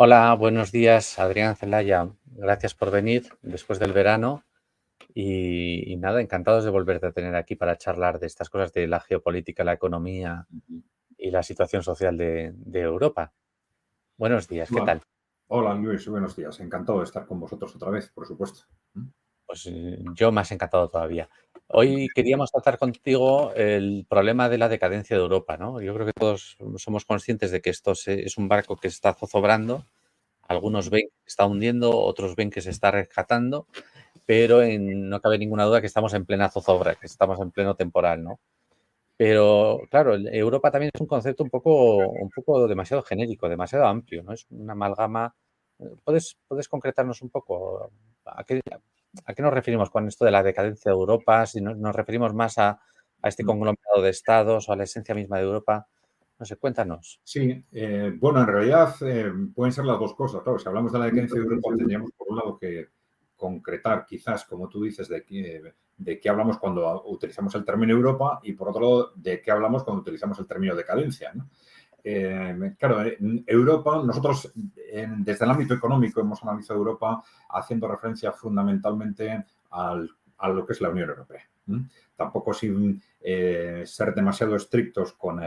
Hola, buenos días, Adrián Celaya. Gracias por venir después del verano y nada, encantados de volverte a tener aquí para charlar de estas cosas de la geopolítica, la economía Ujú. y la situación social de Europa. Buenos días, ¿qué Hola, tal? hola Luis, buenos días. Encantado de estar con vosotros otra vez, por supuesto. ¿Mm? Pues yo más encantado todavía. Hoy queríamos tratar contigo el problema de la decadencia de Europa, ¿no? Yo creo que todos somos conscientes de que es un barco que está zozobrando. Algunos ven que se está hundiendo, otros ven que se está rescatando, pero no cabe ninguna duda que estamos en plena zozobra, que estamos en pleno temporal, ¿no? Pero claro, Europa también es un concepto un poco demasiado genérico, demasiado amplio, ¿no? Es una amalgama. ¿Puedes concretarnos un poco a qué nos referimos con esto de la decadencia de Europa? Si nos referimos más a este Mm. conglomerado de estados o a la esencia misma de Europa. No sé, cuéntanos. Sí, bueno, en realidad pueden ser las dos cosas. Claro, si hablamos de la decadencia de Europa, tendríamos por un lado que concretar, quizás, como tú dices, de qué hablamos cuando utilizamos el término Europa y, por otro lado, de qué hablamos cuando utilizamos el término decadencia, ¿no? Claro, en Europa, nosotros desde el ámbito económico hemos analizado Europa haciendo referencia fundamentalmente a lo que es la Unión Europea. ¿Mm? Tampoco sin ser demasiado estrictos con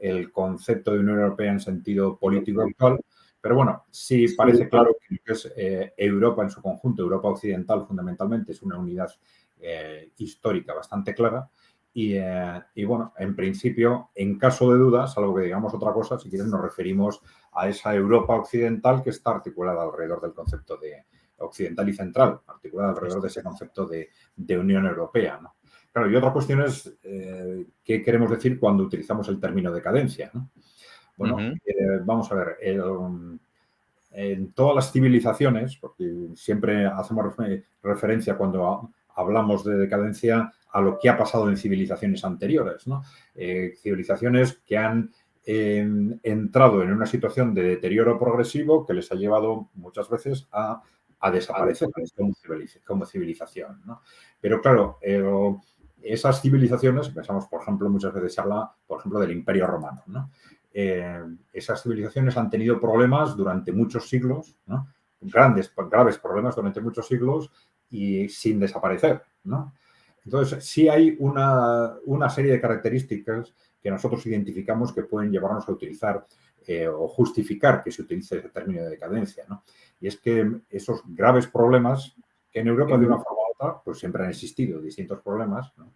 el concepto de Unión Europea en sentido político actual, pero bueno, sí parece claro que lo que es Europa en su conjunto, Europa Occidental fundamentalmente, es una unidad histórica bastante clara y bueno, en principio, en caso de dudas, salvo que digamos otra cosa, si quieres nos referimos a esa Europa occidental que está articulada alrededor del concepto de occidental y central, articulada alrededor de ese concepto de Unión Europea, ¿no? Claro, y otra cuestión es qué queremos decir cuando utilizamos el término decadencia, ¿no? Bueno, Ujú. vamos a ver, en todas las civilizaciones, porque siempre hacemos referencia cuando hablamos de decadencia a lo que ha pasado en civilizaciones anteriores, ¿no? Civilizaciones que han entrado en una situación de deterioro progresivo que les ha llevado muchas veces a desaparecer como civilización, ¿no? Pero claro, esas civilizaciones, pensamos, por ejemplo, muchas veces se habla, por ejemplo, del Imperio Romano, ¿no? Esas civilizaciones han tenido problemas durante muchos siglos, ¿no? Graves problemas durante muchos siglos y sin desaparecer, ¿no? Entonces, sí hay una serie de características que nosotros identificamos que pueden llevarnos a utilizar o justificar que se utilice ese término de decadencia, ¿no? Y es que esos graves problemas, que en Europa de una forma u otra, pues siempre han existido distintos problemas, ¿no?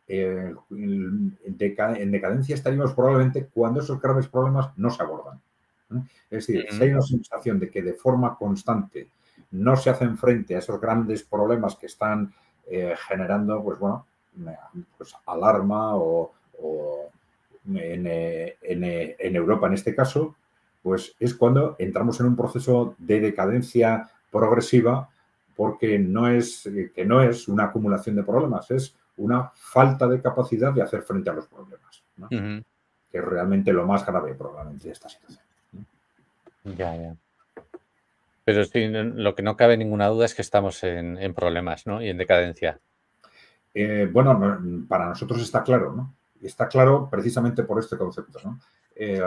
En decadencia estaríamos probablemente cuando esos graves problemas no se abordan. ¿Eh? Es decir, si Ujú. hay una sensación de que de forma constante no se hacen frente a esos grandes problemas que están generando, pues bueno, pues alarma o en Europa en este caso, pues es cuando entramos en un proceso de decadencia progresiva porque que no es una acumulación de problemas, es una falta de capacidad de hacer frente a los problemas, ¿no? Ujú. Que es realmente lo más grave probablemente de esta situación, ¿no? Ya, ya. Pero sí, lo que no cabe ninguna duda es que estamos en problemas, ¿no? Y en decadencia. Bueno, para nosotros está claro, ¿no? Y está claro precisamente por este concepto, ¿no? Eh,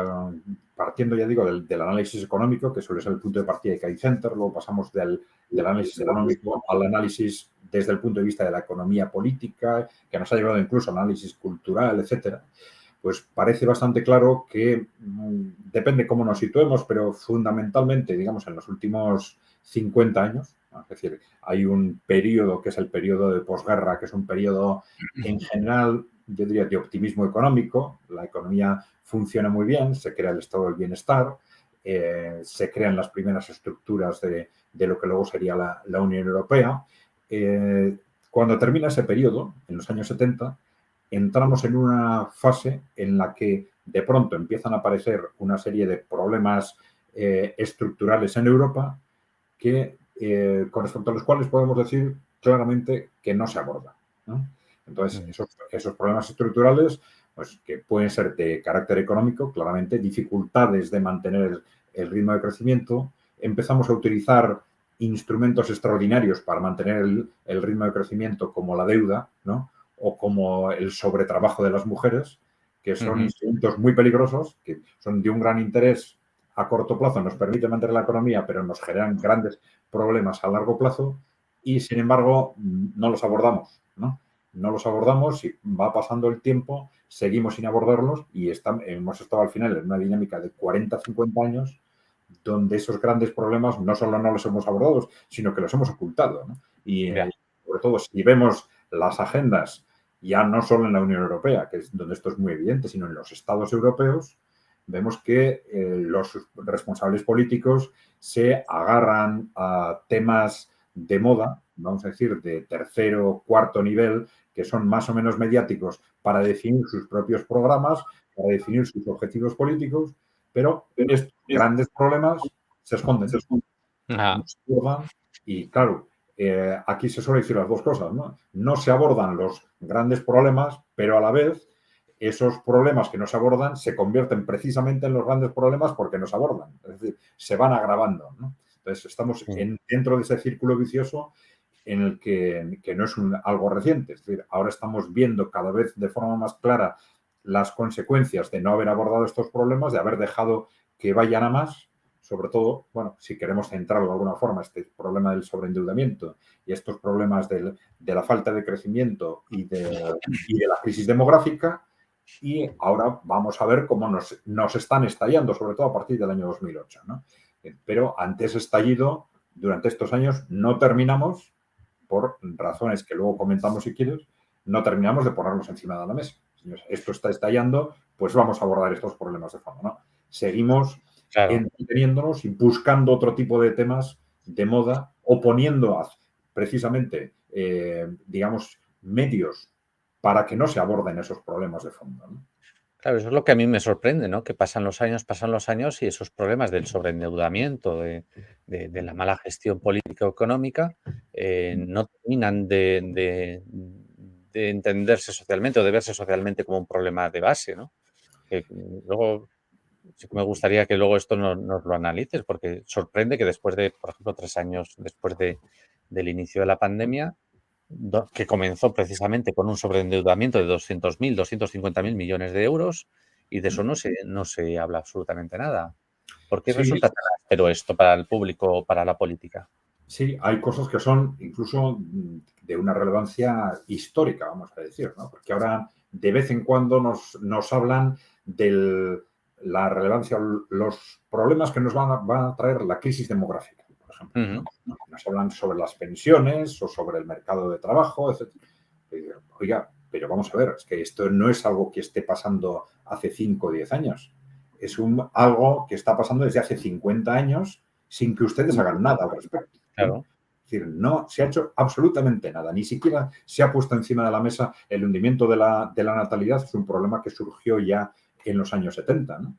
Partiendo, ya digo, del análisis económico, que suele ser el punto de partida de Key Center, luego pasamos del análisis económico al análisis desde el punto de vista de la economía política, que nos ha llevado incluso al análisis cultural, etcétera. Pues parece bastante claro que depende cómo nos situemos, pero fundamentalmente, digamos, en los últimos 50 años, ¿no? Es decir, hay un periodo que es el periodo de posguerra, que es un periodo en general, yo diría, de optimismo económico. La economía funciona muy bien, se crea el estado del bienestar, se crean las primeras estructuras de lo que luego sería la Unión Europea. Cuando termina ese periodo, en los años 70, entramos en una fase en la que de pronto empiezan a aparecer una serie de problemas estructurales en Europa que, con respecto a los cuales podemos decir claramente que no se abordan, ¿no? Entonces, Ujú. esos problemas estructurales, pues que pueden ser de carácter económico, claramente, dificultades de mantener el ritmo de crecimiento, empezamos a utilizar instrumentos extraordinarios para mantener el ritmo de crecimiento como la deuda, ¿no? O como el sobretrabajo de las mujeres, que son Ujú. instrumentos muy peligrosos, que son de un gran interés a corto plazo nos permite mantener la economía, pero nos generan grandes problemas a largo plazo y, sin embargo, no los abordamos, ¿no? No los abordamos y va pasando el tiempo, seguimos sin abordarlos y hemos estado al final en una dinámica de 40, 50 años donde esos grandes problemas no solo no los hemos abordado, sino que los hemos ocultado, ¿no? Y Ya. sobre todo si vemos las agendas, ya no solo en la Unión Europea, que es donde esto es muy evidente, sino en los estados europeos, vemos que los responsables políticos se agarran a temas de moda, vamos a decir, de tercero, cuarto nivel, que son más o menos mediáticos para definir sus propios programas, para definir sus objetivos políticos, pero estos grandes problemas se esconden, no Ajá. se abordan y, claro, aquí se suele decir las dos cosas, ¿no? No se abordan los grandes problemas, pero a la vez esos problemas que no se abordan se convierten precisamente en los grandes problemas porque no se abordan. Es decir, se van agravando, ¿no? Entonces, estamos dentro de ese círculo vicioso en el que no es algo reciente. Es decir, ahora estamos viendo cada vez de forma más clara las consecuencias de no haber abordado estos problemas, de haber dejado que vayan a más, sobre todo, bueno, si queremos centrarlo de alguna forma, este problema del sobreendeudamiento y estos problemas de la falta de crecimiento y de la crisis demográfica. Y ahora vamos a ver cómo nos están estallando, sobre todo a partir del año 2008, ¿no? Pero ante ese estallido, durante estos años, no terminamos, por razones que luego comentamos si quieres, no terminamos de ponernos encima de la mesa. Señores, esto está estallando, pues vamos a abordar estos problemas de fondo, ¿no? Seguimos Claro. entreteniéndonos y buscando otro tipo de temas de moda o poniendo precisamente, digamos, medios para que no se aborden esos problemas de fondo, ¿no? Claro, eso es lo que a mí me sorprende, ¿no? Que pasan los años y esos problemas del sobreendeudamiento, de la mala gestión político-económica, no terminan de entenderse socialmente o de verse socialmente como un problema de base, ¿no? Que luego sí que me gustaría que luego esto nos lo analices, porque sorprende que después de, por ejemplo, 3 años después del inicio de la pandemia, que comenzó precisamente con un sobreendeudamiento de 200.000, 250.000 millones de euros, y de eso no se habla absolutamente nada. ¿Por qué Sí, resulta tan áspero esto para el público o para la política? sí, hay cosas que son incluso de una relevancia histórica, vamos a decir, ¿no? Porque ahora de vez en cuando nos hablan de la relevancia, los problemas que nos van a traer la crisis demográfica, por ejemplo, Ujú. ¿no? Nos hablan sobre las pensiones o sobre el mercado de trabajo, etcétera. Oiga, pero vamos a ver, es que esto no es algo que esté pasando hace 5 o 10 años. Es algo que está pasando desde hace 50 años sin que ustedes hagan nada al respecto, ¿no? Claro. Es decir, no se ha hecho absolutamente nada, ni siquiera se ha puesto encima de la mesa el hundimiento de la natalidad, es un problema que surgió ya en los años 70, ¿no?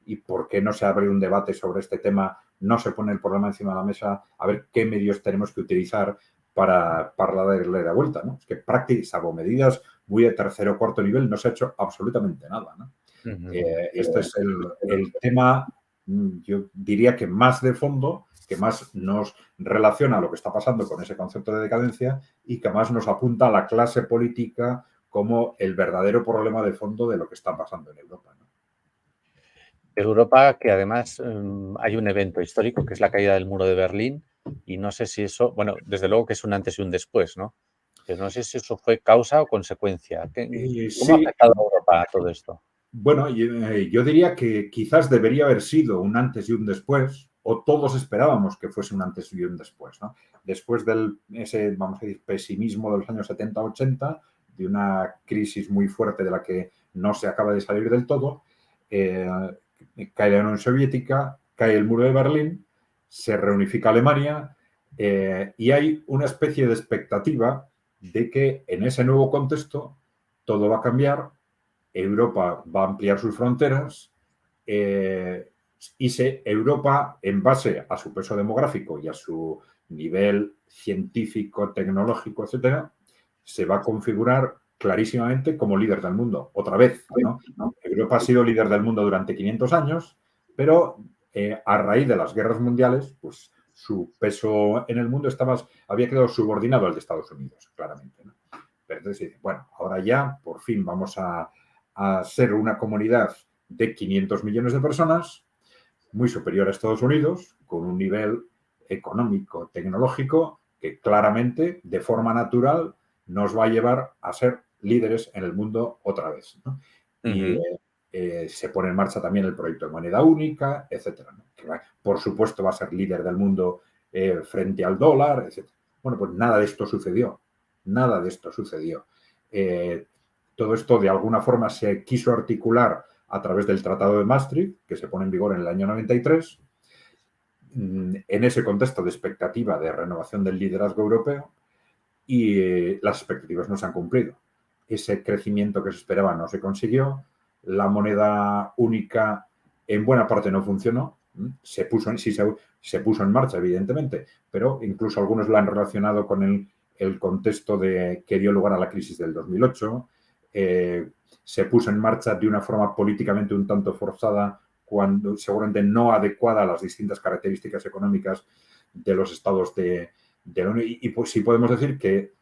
¿Y por qué no se abre un debate sobre este tema? No se pone el problema encima de la mesa, a ver qué medios tenemos que utilizar para darle la vuelta, ¿no? Es que prácticamente, salvo medidas muy de tercero o cuarto nivel, no se ha hecho absolutamente nada, ¿no? Ujú. Este es el tema, yo diría que más de fondo, que más nos relaciona a lo que está pasando con ese concepto de decadencia y que más nos apunta a la clase política como el verdadero problema de fondo de lo que está pasando en Europa, ¿no? Europa, que además hay un evento histórico que es la caída del muro de Berlín, y no sé si eso, bueno, desde luego que es un antes y un después, ¿no? Pero no sé si eso fue causa o consecuencia. ¿Cómo ha Sí, afectado a Europa todo esto? bueno, yo diría que quizás debería haber sido un antes y un después, o todos esperábamos que fuese un antes y un después, ¿no? Después ese, vamos a decir, pesimismo de los años 70-80, de una crisis muy fuerte de la que no se acaba de salir del todo, eh, cae la Unión Soviética, cae el muro de Berlín, se reunifica Alemania, y hay una especie de expectativa de que en ese nuevo contexto todo va a cambiar. Europa va a ampliar sus fronteras, Europa, en base a su peso demográfico y a su nivel científico, tecnológico, etcétera, se va a configurar clarísimamente como líder del mundo. Otra vez, ¿no? Europa ha sido líder del mundo durante 500 años, pero a raíz de las guerras mundiales, pues su peso en el mundo había quedado subordinado al de Estados Unidos, claramente, ¿no? Pero entonces, bueno, ahora ya por fin vamos a ser una comunidad de 500 millones de personas, muy superior a Estados Unidos, con un nivel económico, tecnológico, que claramente, de forma natural, nos va a llevar a ser líderes en el mundo otra vez, ¿no? Y Ujú, se pone en marcha también el proyecto de moneda única, etcétera, ¿no? Que por supuesto, va a ser líder del mundo frente al dólar, etcétera. Bueno, pues nada de esto sucedió. Nada de esto sucedió. Todo esto, de alguna forma, se quiso articular a través del Tratado de Maastricht, que se pone en vigor en el año 93, en ese contexto de expectativa de renovación del liderazgo europeo, y las expectativas no se han cumplido. Ese crecimiento que se esperaba no se consiguió, la moneda única en buena parte no funcionó, sí se puso en marcha, evidentemente, pero incluso algunos lo han relacionado con el contexto que dio lugar a la crisis del 2008. Se puso en marcha de una forma políticamente un tanto forzada, cuando seguramente no adecuada a las distintas características económicas de los estados de la Unión. Y pues sí podemos decir que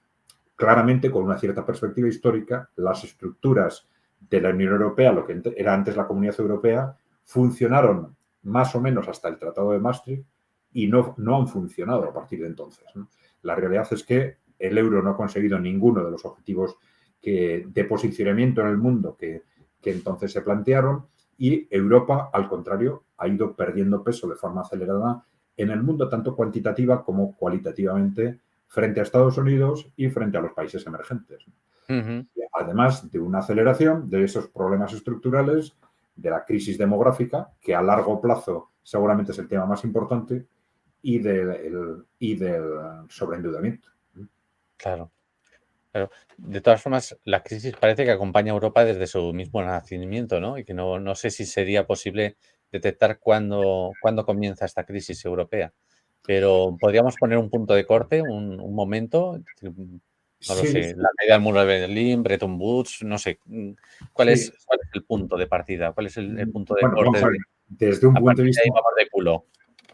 claramente, con una cierta perspectiva histórica, las estructuras de la Unión Europea, lo que era antes la Comunidad Europea, funcionaron más o menos hasta el Tratado de Maastricht y no han funcionado a partir de entonces, ¿no? La realidad es que el euro no ha conseguido ninguno de los objetivos de posicionamiento en el mundo que entonces se plantearon, y Europa, al contrario, ha ido perdiendo peso de forma acelerada en el mundo, tanto cuantitativa como cualitativamente, frente a Estados Unidos y frente a los países emergentes. ujú. Además de una aceleración de esos problemas estructurales, de la crisis demográfica, que a largo plazo seguramente es el tema más importante, y del sobreendeudamiento. Claro, claro. De todas formas, la crisis parece que acompaña a Europa desde su mismo nacimiento, ¿no? Y que no sé si sería posible detectar cuándo comienza esta crisis europea. Pero podríamos poner un punto de corte, un momento, no lo Sí, sé, la caída del muro de Berlín, Bretton Woods, no sé, ¿cuál sí. es el punto de partida? ¿Cuál es el punto de Bueno, vamos corte a de ver. Desde un a punto de partir de vista ahí vamos de culo?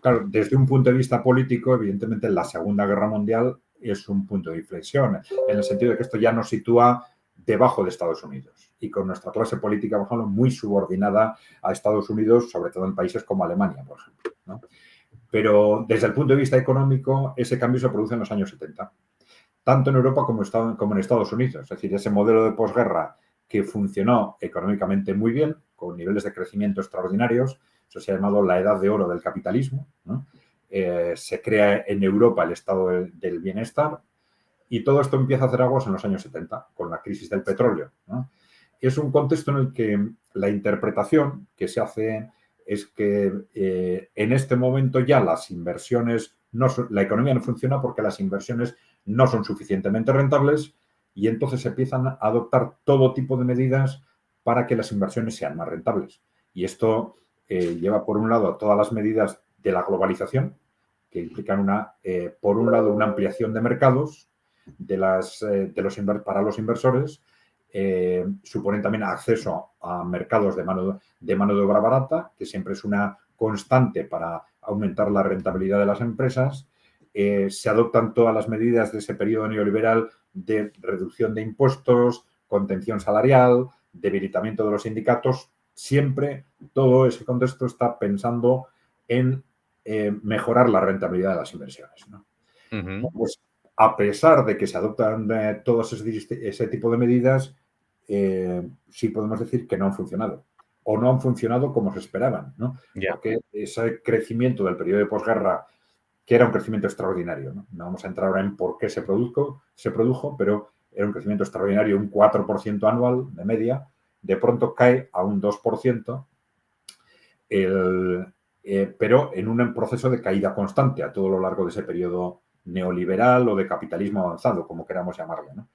Claro, desde un punto de vista político, evidentemente la Segunda Guerra Mundial es un punto de inflexión, en el sentido de que esto ya nos sitúa debajo de Estados Unidos y con nuestra clase política, por ejemplo, muy subordinada a Estados Unidos, sobre todo en países como Alemania, por ejemplo, ¿no? Pero desde el punto de vista económico, ese cambio se produce en los años 70, tanto en Europa como en Estados Unidos. Es decir, ese modelo de posguerra que funcionó económicamente muy bien, con niveles de crecimiento extraordinarios, eso se ha llamado la edad de oro del capitalismo, ¿no? Se crea en Europa el estado del bienestar, y todo esto empieza a hacer aguas en los años 70, con la crisis del petróleo, ¿no? Es un contexto en el que la interpretación que se hace es que en este momento ya las inversiones, la economía no funciona porque las inversiones no son suficientemente rentables, y entonces se empiezan a adoptar todo tipo de medidas para que las inversiones sean más rentables. Y esto lleva, por un lado, a todas las medidas de la globalización, que implican, por un lado, una ampliación de mercados para los inversores. Suponen también acceso a mercados de mano de obra barata, que siempre es una constante para aumentar la rentabilidad de las empresas. Se adoptan todas las medidas de ese periodo neoliberal de reducción de impuestos, contención salarial, debilitamiento de los sindicatos. Siempre todo ese contexto está pensando en mejorar la rentabilidad de las inversiones, ¿no? Ujú. Pues, a pesar de que se adoptan todos ese tipo de medidas, sí podemos decir que no han funcionado, o no han funcionado como se esperaban, ¿no? Ya. Porque ese crecimiento del periodo de posguerra, que era un crecimiento extraordinario, ¿no? Vamos a entrar ahora en por qué se produjo, pero era un crecimiento extraordinario, un 4% anual de media, de pronto cae a un 2%, pero en un proceso de caída constante a todo lo largo de ese periodo neoliberal o de capitalismo avanzado, como queramos llamarlo, ¿no?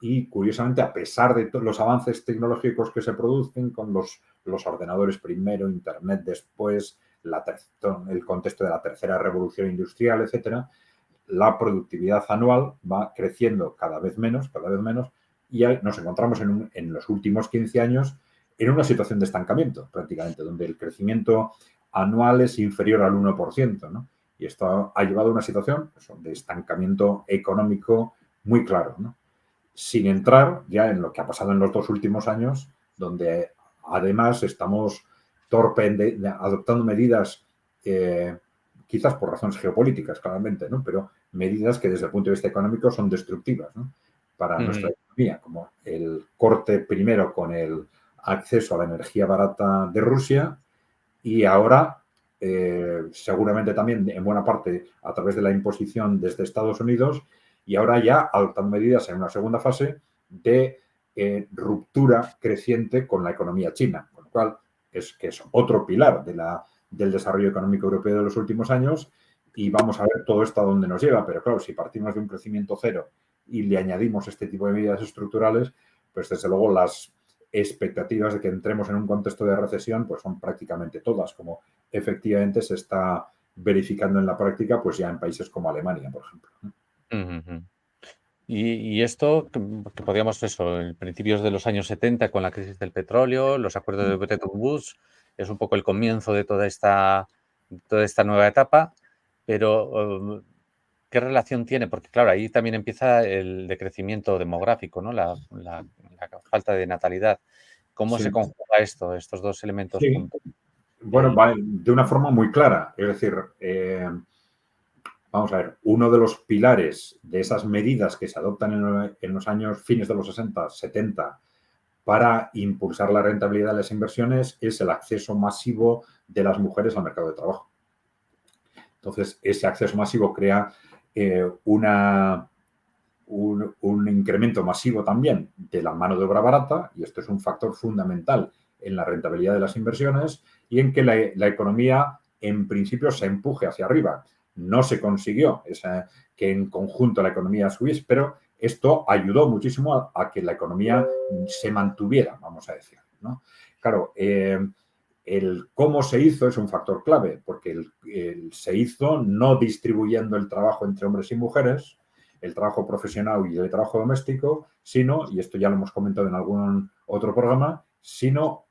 Y curiosamente, a pesar de los avances tecnológicos que se producen con los ordenadores primero, Internet después, el contexto de la tercera revolución industrial, etcétera, la productividad anual va creciendo cada vez menos, y ya nos encontramos en los últimos 15 años en una situación de estancamiento, prácticamente, donde el crecimiento anual es inferior al 1%, ¿no? Y esto ha llevado a una situación, pues, de estancamiento económico muy claro, ¿no? Sin entrar ya en lo que ha pasado en los 2 últimos años, donde además estamos torpe, adoptando medidas, quizás por razones geopolíticas, claramente, ¿no? Pero medidas que desde el punto de vista económico son destructivas, ¿no? Para nuestra economía, como el corte primero con el acceso a la energía barata de Rusia y ahora seguramente también en buena parte a través de la imposición desde Estados Unidos y ahora ya adoptando medidas en una segunda fase de ruptura creciente con la economía china, con lo cual que es otro pilar del desarrollo económico europeo de los últimos años y vamos a ver todo esto a dónde nos lleva, pero claro, si partimos de un crecimiento cero y le añadimos este tipo de medidas estructurales, pues desde luego las expectativas de que entremos en un contexto de recesión pues son prácticamente todas, como efectivamente se está verificando en la práctica pues ya en países como Alemania, por ejemplo. Y esto, que podríamos eso, en principios de los años 70 con la crisis del petróleo, los acuerdos de Bretton Woods, es un poco el comienzo de toda esta nueva etapa, pero ¿qué relación tiene? Porque claro, ahí también empieza el decrecimiento demográfico, ¿no? La falta de natalidad. ¿Cómo Sí, se conjuga esto, estos dos elementos sí. juntos? Bueno, de una forma muy clara. Es decir, vamos a ver, uno de los pilares de esas medidas que se adoptan en los años fines de los 60, 70 para impulsar la rentabilidad de las inversiones es el acceso masivo de las mujeres al mercado de trabajo. Entonces, ese acceso masivo crea un incremento masivo también de la mano de obra barata, y esto es un factor fundamental en la rentabilidad de las inversiones y en que la economía en principio se empuje hacia arriba. No se consiguió que en conjunto la economía subiese, pero esto ayudó muchísimo a que la economía se mantuviera, vamos a decir, ¿no? Claro, el cómo se hizo es un factor clave, porque se hizo no distribuyendo el trabajo entre hombres y mujeres, el trabajo profesional y el trabajo doméstico, sino, y esto ya lo hemos comentado en algún otro programa, sino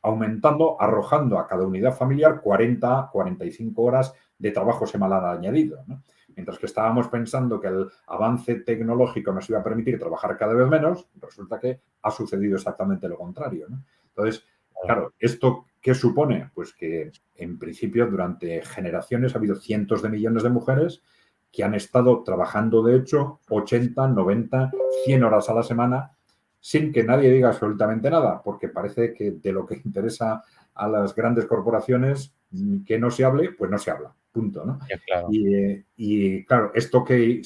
aumentando, arrojando a cada unidad familiar 40, 45 horas de trabajo semanal añadido, ¿no? Mientras que estábamos pensando que el avance tecnológico nos iba a permitir trabajar cada vez menos, resulta que ha sucedido exactamente lo contrario, ¿no? Entonces, claro, ¿esto qué supone? Pues que en principio durante generaciones ha habido cientos de millones de mujeres que han estado trabajando de hecho 80, 90, 100 horas a la semana sin que nadie diga absolutamente nada, porque parece que de lo que interesa a las grandes corporaciones que no se hable, pues no se habla, punto, ¿no? Ya, claro. Y claro, ¿esto qué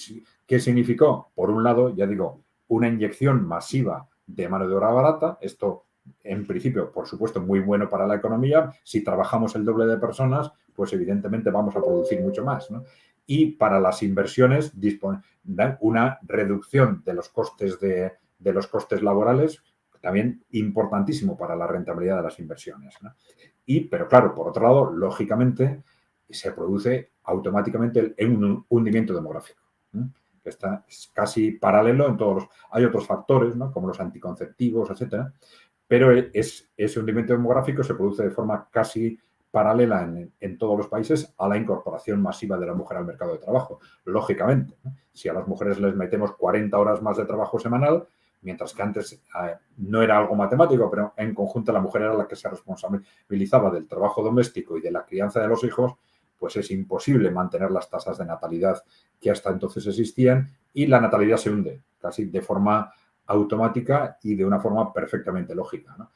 significó? Por un lado, ya digo, una inyección masiva de mano de obra barata, esto en principio, por supuesto, muy bueno para la economía. Si trabajamos el doble de personas, pues evidentemente vamos a producir mucho más, ¿no? Y para las inversiones, una reducción de los costes de los costes laborales, también importantísimo para la rentabilidad de las inversiones, ¿no? Pero claro, por otro lado, lógicamente, se produce automáticamente un hundimiento demográfico, ¿no? Que está casi paralelo en todos los... Hay otros factores, ¿no? Como los anticonceptivos, etcétera, pero ese hundimiento demográfico se produce de forma casi paralela en todos los países a la incorporación masiva de la mujer al mercado de trabajo. Lógicamente, ¿no? Si a las mujeres les metemos 40 horas más de trabajo semanal, mientras que antes no era algo matemático, pero en conjunto la mujer era la que se responsabilizaba del trabajo doméstico y de la crianza de los hijos, pues es imposible mantener las tasas de natalidad que hasta entonces existían y la natalidad se hunde casi de forma automática y de una forma perfectamente lógica, ¿no?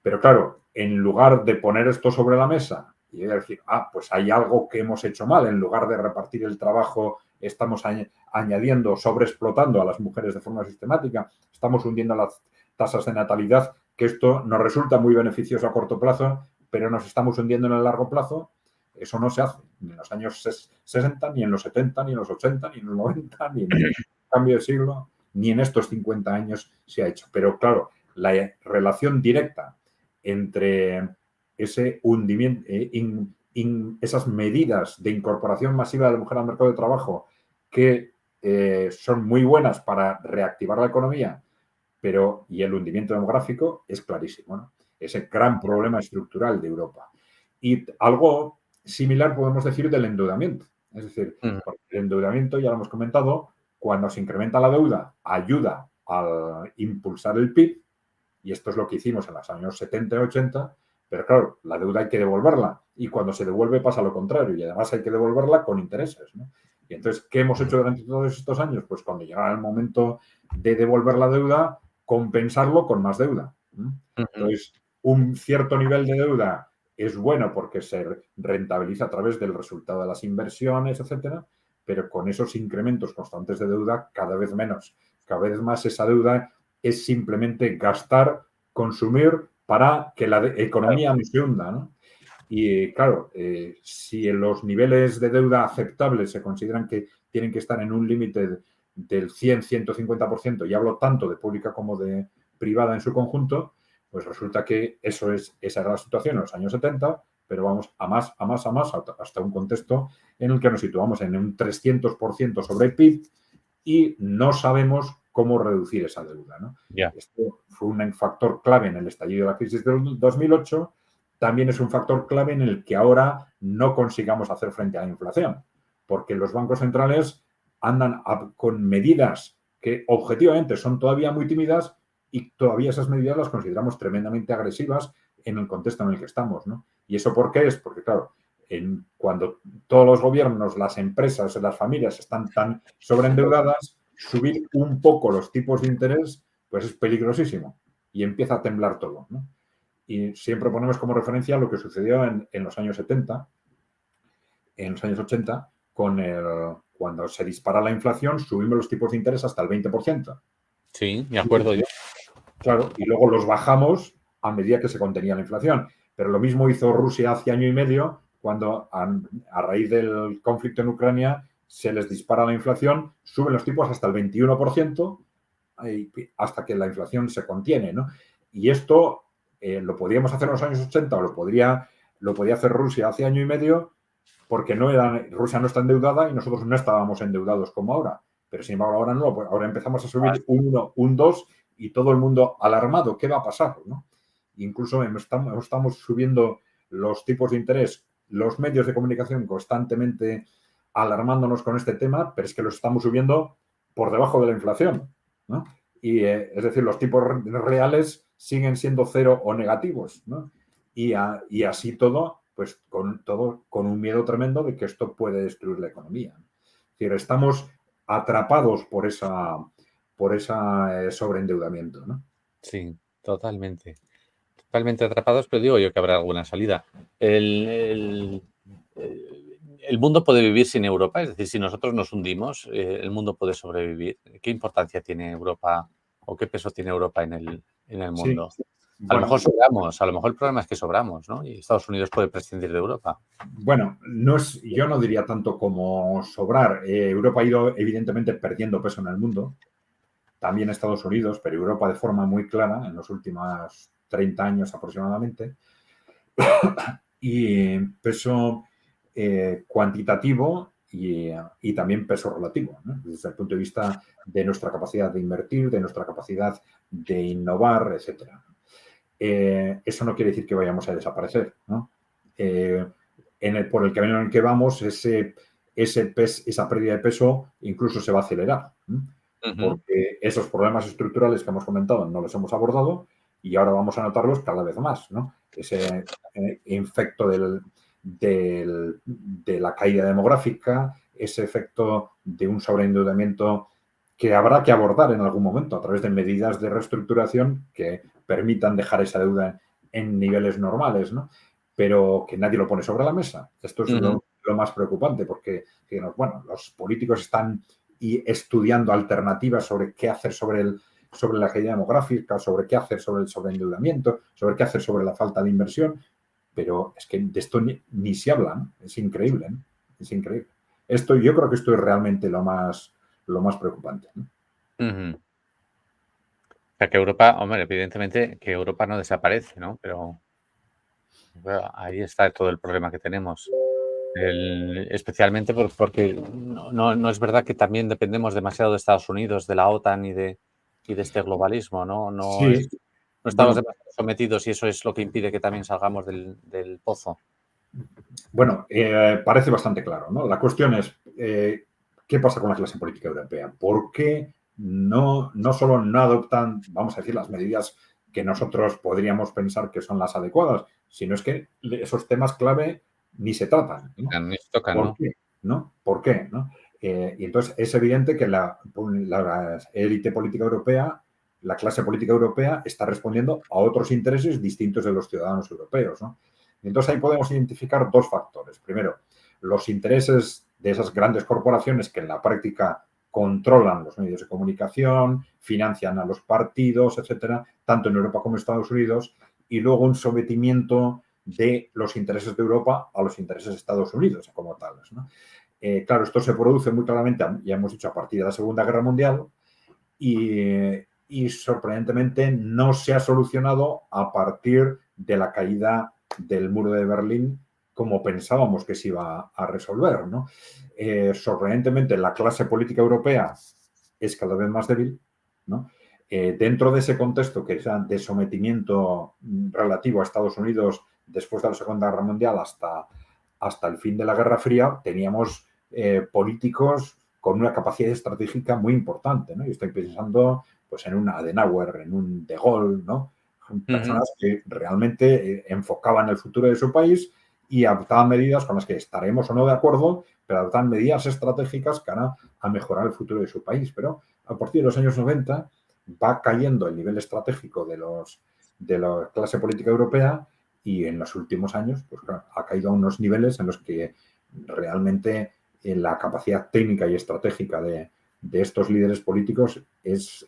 Pero claro, en lugar de poner esto sobre la mesa y decir, pues hay algo que hemos hecho mal, en lugar de repartir el trabajo, estamos añadiendo, sobreexplotando a las mujeres de forma sistemática, estamos hundiendo las tasas de natalidad, que esto nos resulta muy beneficioso a corto plazo, pero nos estamos hundiendo en el largo plazo. Eso no se hace ni en los años 60, ni en los 70, ni en los 80, ni en los 90, ni en el cambio de siglo, ni en estos 50 años se ha hecho. Pero claro, la relación directa entre ese hundimiento, esas medidas de incorporación masiva de la mujer al mercado de trabajo que son muy buenas para reactivar la economía, y el hundimiento demográfico es clarísimo, ¿no? Ese gran problema estructural de Europa. Y algo similar podemos decir del endeudamiento. Es decir, porque el endeudamiento, ya lo hemos comentado, cuando se incrementa la deuda, ayuda a impulsar el PIB, y esto es lo que hicimos en los años 70 y 80, Pero claro, la deuda hay que devolverla y cuando se devuelve pasa lo contrario y además hay que devolverla con intereses, ¿no? Y entonces, ¿qué hemos hecho durante todos estos años? Pues cuando llegaba el momento de devolver la deuda, compensarlo con más deuda. Ujú. Entonces, un cierto nivel de deuda es bueno porque se rentabiliza a través del resultado de las inversiones, etcétera, pero con esos incrementos constantes de deuda, cada vez menos. Cada vez más esa deuda es simplemente gastar, consumir para que la Claro, economía no se hunda, ¿no? Y claro, si en los niveles de deuda aceptables se consideran que tienen que estar en un límite del 100-150%, y hablo tanto de pública como de privada en su conjunto, pues resulta que esa era la situación en los años 70, pero vamos a más, a más, a más, hasta un contexto en el que nos situamos en un 300% sobre el PIB y no sabemos cómo reducir esa deuda, ¿no? ya. Esto fue un factor clave en el estallido de la crisis del 2008, también es un factor clave en el que ahora no consigamos hacer frente a la inflación, porque los bancos centrales andan con medidas que objetivamente son todavía muy tímidas y todavía esas medidas las consideramos tremendamente agresivas en el contexto en el que estamos, ¿no? ¿Y eso por qué es? Porque, claro, cuando todos los gobiernos, las empresas, las familias están tan sobreendeudadas, subir un poco los tipos de interés, pues es peligrosísimo y empieza a temblar todo, ¿no? Y siempre ponemos como referencia lo que sucedió en los años 70, en los años 80, cuando se dispara la inflación, subimos los tipos de interés hasta el 20%. Sí, me acuerdo yo. Claro, y luego los bajamos a medida que se contenía la inflación. Pero lo mismo hizo Rusia hace año y medio, cuando a raíz del conflicto en Ucrania se les dispara la inflación, suben los tipos hasta el 21%, hasta que la inflación se contiene, ¿no? Y esto lo podríamos hacer en los años 80 o lo podía hacer Rusia hace año y medio, porque Rusia no está endeudada y nosotros no estábamos endeudados como ahora. Pero sin embargo, ahora no, pues ahora empezamos a subir un 1, un 2 y todo el mundo alarmado. ¿Qué va a pasar? ¿No? Incluso estamos subiendo los tipos de interés, los medios de comunicación constantemente alarmándonos con este tema, pero es que los estamos subiendo por debajo de la inflación, ¿no? Y es decir, los tipos reales siguen siendo cero o negativos, ¿no? Y así todo, pues con un miedo tremendo de que esto puede destruir la economía. Es decir, estamos atrapados por esa sobreendeudamiento, ¿no? Sí, totalmente. Totalmente atrapados, pero digo yo que habrá alguna salida. El mundo puede vivir sin Europa, es decir, si nosotros nos hundimos, el mundo puede sobrevivir. ¿Qué importancia tiene Europa o qué peso tiene Europa en el Sí, mundo? A lo mejor bueno, sobramos, a lo mejor el problema es que sobramos, ¿no? Y Estados Unidos puede prescindir de Europa. bueno, yo no diría tanto como sobrar. Europa ha ido evidentemente perdiendo peso en el mundo, también Estados Unidos, pero Europa de forma muy clara en los últimos 30 años aproximadamente. Y peso cuantitativo y también peso relativo, ¿no? Desde el punto de vista de nuestra capacidad de invertir, de nuestra capacidad de innovar, etcétera. Eso no quiere decir que vayamos a desaparecer, ¿no? Por el camino en el que vamos, esa pérdida de peso incluso se va a acelerar, ¿no? Ujú. Porque esos problemas estructurales que hemos comentado no los hemos abordado y ahora vamos a notarlos cada vez más, ¿no? Ese efecto de la caída demográfica, ese efecto de un sobreendeudamiento que habrá que abordar en algún momento a través de medidas de reestructuración que permitan dejar esa deuda en niveles normales, ¿no? Pero que nadie lo pone sobre la mesa. Esto es Ujú. lo más preocupante porque, bueno, los políticos están estudiando alternativas sobre qué hacer sobre la caída demográfica, sobre qué hacer sobre el sobreendeudamiento, sobre qué hacer sobre la falta de inversión, pero es que de esto ni se habla, ¿no? Es increíble, ¿no? Es increíble. Yo creo que esto es realmente lo más preocupante, ¿no? Ujú. O sea, que Europa, hombre, evidentemente que Europa no desaparece, ¿no? Pero bueno, ahí está todo el problema que tenemos. Especialmente porque no es verdad que también dependemos demasiado de Estados Unidos, de la OTAN y de este globalismo, ¿no? Sí, No estamos bueno, demasiado sometidos y eso es lo que impide que también salgamos del pozo. bueno, parece bastante claro, ¿no? La cuestión es, ¿qué pasa con la clase política europea? ¿Por qué no solo no adoptan, vamos a decir, las medidas que nosotros podríamos pensar que son las adecuadas, sino es que esos temas clave ni se tratan, ¿no? Ni se tocan, ¿Por ¿no? qué? ¿No? ¿Por qué? ¿No? Y entonces es evidente que la élite política europea, la clase política europea, está respondiendo a otros intereses distintos de los ciudadanos europeos, ¿no? Y entonces ahí podemos identificar dos factores. Primero, los intereses de esas grandes corporaciones que en la práctica controlan los medios de comunicación, financian a los partidos, etcétera, tanto en Europa como en Estados Unidos, y luego un sometimiento de los intereses de Europa a los intereses de Estados Unidos como tales, ¿no? Claro, esto se produce muy claramente, ya hemos dicho, a partir de la Segunda Guerra Mundial y sorprendentemente no se ha solucionado a partir de la caída del muro de Berlín como pensábamos que se iba a resolver, ¿no? Sorprendentemente, la clase política europea es cada vez más débil, ¿no? Dentro de ese contexto que es de sometimiento relativo a Estados Unidos después de la Segunda Guerra Mundial hasta el fin de la Guerra Fría, teníamos políticos con una capacidad estratégica muy importante, ¿no? Y estoy pensando pues, en un Adenauer, en un De Gaulle, ¿no? Personas que realmente enfocaban el futuro de su país y adoptaban medidas con las que estaremos o no de acuerdo, pero adoptaban medidas estratégicas que van a mejorar el futuro de su país. Pero a partir de los años 90 va cayendo el nivel estratégico de la clase política europea y en los últimos años pues, claro, ha caído a unos niveles en los que realmente la capacidad técnica y estratégica de estos líderes políticos es,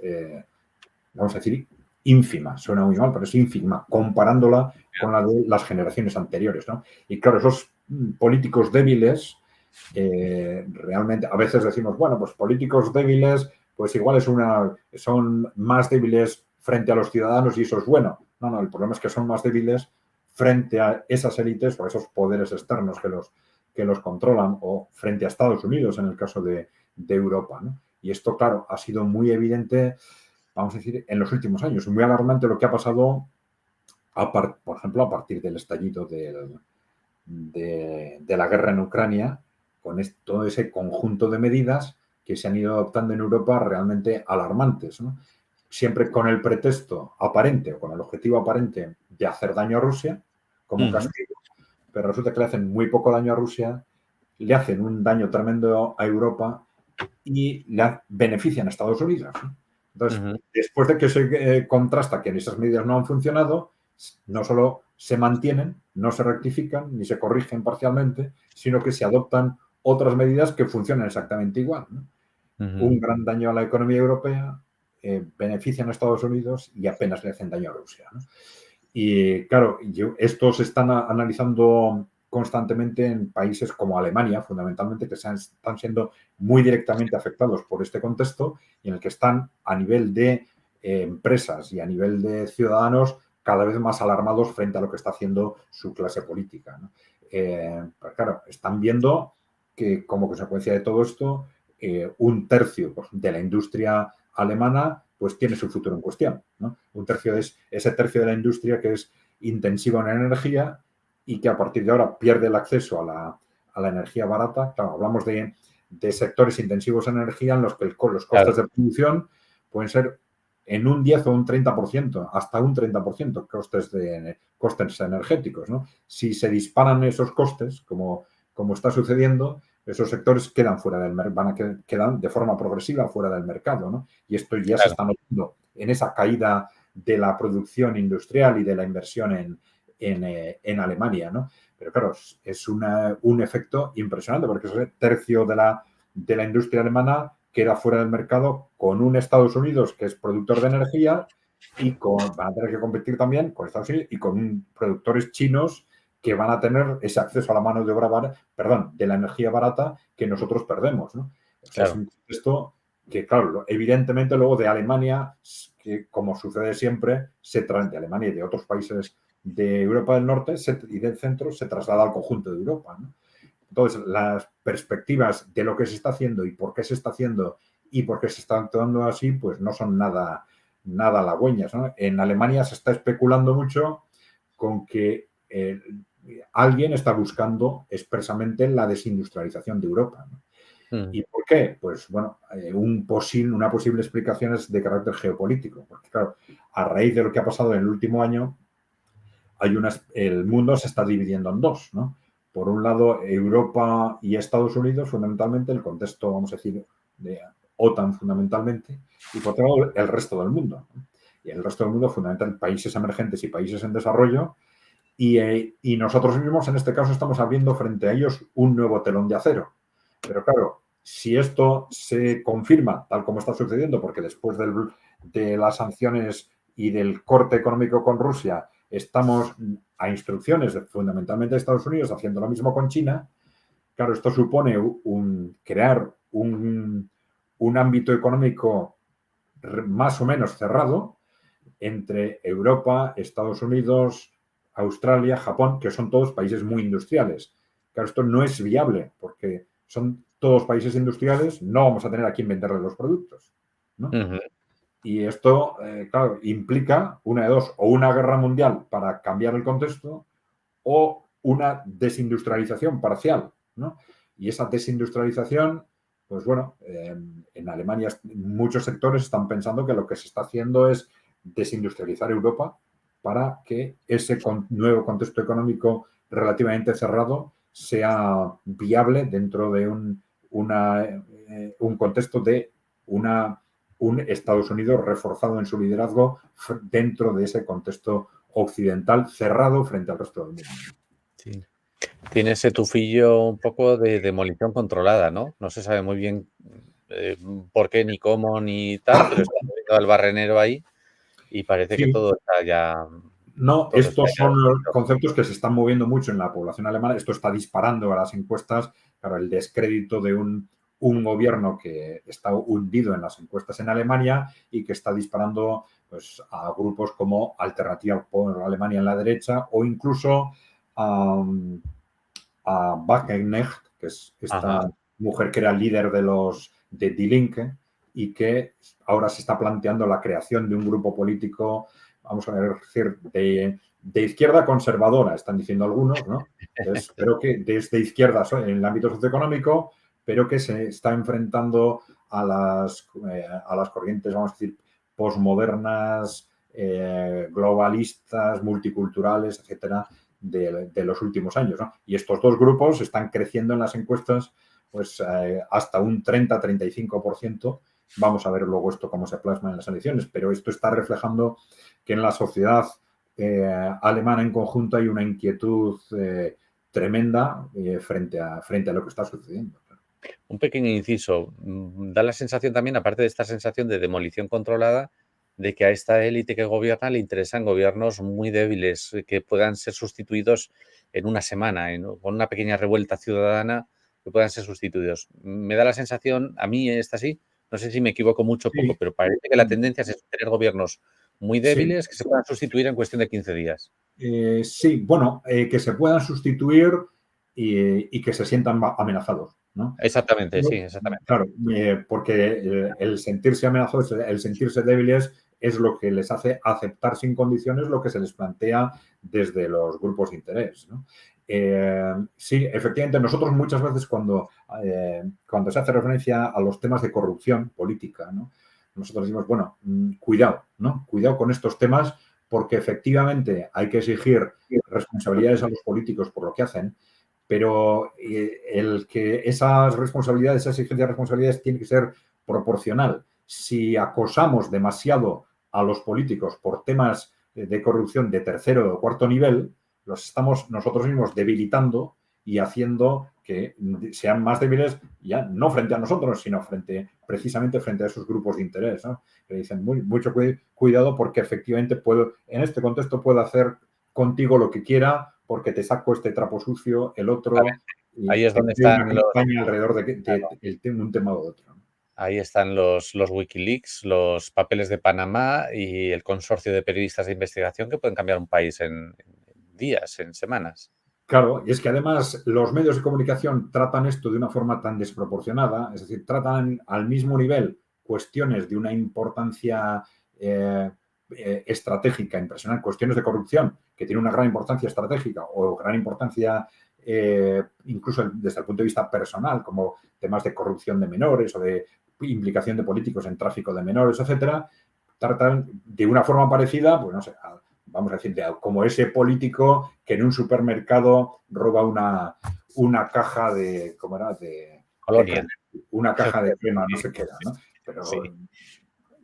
vamos a decir, ínfima. Suena muy mal, pero es ínfima, comparándola con la de las generaciones anteriores, ¿no? Y claro, esos políticos débiles, realmente, a veces decimos, bueno, pues políticos débiles, pues igual son más débiles frente a los ciudadanos y eso es bueno. No, no, el problema es que son más débiles frente a esas élites o a esos poderes externos que los controlan o frente a Estados Unidos en el caso de Europa, ¿no? Y esto, claro, ha sido muy evidente, vamos a decir, en los últimos años. Muy alarmante lo que ha pasado, por ejemplo, a partir del estallido de la guerra en Ucrania, con todo ese conjunto de medidas que se han ido adoptando en Europa realmente alarmantes, ¿no? Siempre con el pretexto aparente o con el objetivo aparente de hacer daño a Rusia como castigo, pero resulta que le hacen muy poco daño a Rusia, le hacen un daño tremendo a Europa y le benefician a Estados Unidos, ¿no? Entonces, después de que se contrasta que esas medidas no han funcionado, no solo se mantienen, no se rectifican ni se corrigen parcialmente, sino que se adoptan otras medidas que funcionan exactamente igual, ¿no? Un gran daño a la economía europea, benefician a Estados Unidos y apenas le hacen daño a Rusia, ¿no? Y claro, estos se están analizando constantemente en países como Alemania, fundamentalmente, que están siendo muy directamente afectados por este contexto y en el que están a nivel de empresas y a nivel de ciudadanos cada vez más alarmados frente a lo que está haciendo su clase política, ¿no? Pues claro, están viendo que como consecuencia de todo esto, un tercio pues, de la industria alemana pues tiene su futuro en cuestión, ¿no? Un tercio es ese tercio de la industria que es intensiva en energía y que a partir de ahora pierde el acceso a la energía barata. Claro, hablamos de sectores intensivos en energía en los que los costes de producción pueden ser en un 10 o un 30%, hasta un 30% costes energéticos, ¿no? Si se disparan esos costes, como está sucediendo, esos sectores quedan fuera del mercado, quedan de forma progresiva fuera del mercado, ¿no? Y esto ya se está notando en esa caída de la producción industrial y de la inversión en Alemania, ¿no? Pero claro, es un efecto impresionante porque ese tercio de la industria alemana queda fuera del mercado con un Estados Unidos que es productor de energía y van a tener que competir también con Estados Unidos y con productores chinos que van a tener ese acceso a la mano de obra, de la energía barata que nosotros perdemos, ¿no? O sea, es un contexto que, claro, evidentemente luego de Alemania, que como sucede siempre, de Alemania y de otros países de Europa del Norte y del centro se traslada al conjunto de Europa, ¿no? Entonces, las perspectivas de lo que se está haciendo y por qué se está haciendo y por qué se está actuando así, pues no son nada halagüeñas, ¿no? En Alemania se está especulando mucho con que alguien está buscando expresamente la desindustrialización de Europa, ¿no? ¿Y por qué? Pues bueno, una posible explicación es de carácter geopolítico, porque claro, a raíz de lo que ha pasado en el último año, el mundo se está dividiendo en dos, ¿no? Por un lado, Europa y Estados Unidos, fundamentalmente, el contexto, vamos a decir, de OTAN fundamentalmente, y por otro lado, el resto del mundo, ¿no? Y el resto del mundo, fundamentalmente, países emergentes y países en desarrollo, y nosotros mismos, en este caso, estamos abriendo frente a ellos un nuevo telón de acero. Pero claro, si esto se confirma, tal como está sucediendo, porque después de las sanciones y del corte económico con Rusia, estamos a instrucciones fundamentalmente de Estados Unidos haciendo lo mismo con China, claro, esto supone crear un ámbito económico más o menos cerrado entre Europa, Estados Unidos, Australia, Japón, que son todos países muy industriales. Claro, esto no es viable porque son todos países industriales, no vamos a tener a quién venderle los productos, ¿no? Y esto, claro, implica una de dos, o una guerra mundial para cambiar el contexto o una desindustrialización parcial, ¿no? Y esa desindustrialización, pues bueno, en Alemania muchos sectores están pensando que lo que se está haciendo es desindustrializar Europa para que ese nuevo contexto económico relativamente cerrado sea viable dentro de un contexto de un Estados Unidos reforzado en su liderazgo dentro de ese contexto occidental cerrado frente al resto del mundo. Sí. Tiene ese tufillo un poco de demolición controlada, ¿no? No se sabe muy bien por qué, ni cómo, ni tal, pero está poniendo al barrenero ahí y parece que Sí. todo está ya... No, todo está estos ya son decidido. conceptos que se están moviendo mucho en la población alemana. Esto está disparando a las encuestas. Claro, el descrédito de un gobierno que está hundido en las encuestas en Alemania y que está disparando pues, a grupos como Alternativa por Alemania en la derecha o incluso a Wagenknecht, que es esta Ajá. mujer que era líder de Die Linke y que ahora se está planteando la creación de un grupo político, vamos a decir, de izquierda conservadora, están diciendo algunos, ¿no? Entonces, pero que desde izquierda en el ámbito socioeconómico, pero que se está enfrentando a las corrientes, vamos a decir, posmodernas, globalistas, multiculturales, etcétera, de los últimos años, ¿no? Y estos dos grupos están creciendo en las encuestas pues hasta un 30-35%. Vamos a ver luego esto cómo se plasma en las elecciones, pero esto está reflejando que en la sociedad alemana en conjunto hay una inquietud tremenda frente a lo que está sucediendo. Un pequeño inciso. Da la sensación también, aparte de esta sensación de demolición controlada, de que a esta élite que gobierna le interesan gobiernos muy débiles, que puedan ser sustituidos en una semana, con una pequeña revuelta ciudadana, que puedan ser sustituidos. Me da la sensación, a mí está así, no sé si me equivoco mucho o poco, Sí. pero parece que la tendencia es tener gobiernos muy Sí. débiles que se puedan sustituir en cuestión de 15 días. Sí, bueno, que se puedan sustituir y que se sientan amenazados, ¿no? Exactamente, sí, exactamente. Claro, porque el sentirse amenazados, el sentirse débiles es lo que les hace aceptar sin condiciones lo que se les plantea desde los grupos de interés, ¿no? Sí, efectivamente, nosotros muchas veces cuando se hace referencia a los temas de corrupción política, ¿no? Nosotros decimos, bueno, cuidado, ¿no? Cuidado con estos temas porque efectivamente hay que exigir responsabilidades a los políticos por lo que hacen, pero el que esas responsabilidades, esas exigencias de responsabilidades tiene que ser proporcional. Si acosamos demasiado a los políticos por temas de corrupción de tercero o cuarto nivel, los estamos nosotros mismos debilitando y haciendo que sean más débiles ya no frente a nosotros, sino precisamente frente a esos grupos de interés, ¿no? Que dicen mucho cuidado porque efectivamente en este contexto puedo hacer contigo lo que quiera porque te saco este trapo sucio, el otro, y Ahí es donde hay una están los... campaña alrededor Claro. un tema u otro. Ahí están los Wikileaks, los papeles de Panamá y el consorcio de periodistas de investigación que pueden cambiar un país en días, en semanas. Claro, y es que además los medios de comunicación tratan esto de una forma tan desproporcionada, es decir, tratan al mismo nivel cuestiones de una importancia estratégica impresionante, cuestiones de corrupción que tienen una gran importancia estratégica o gran importancia incluso desde el punto de vista personal, como temas de corrupción de menores o de implicación de políticos en tráfico de menores, etcétera, tratan de una forma parecida, pues no sé, vamos a decir, como ese político que en un supermercado roba una caja de, ¿cómo era? De Colonia. crema, una caja de crema, no sé qué era, ¿no? Sí, Pero,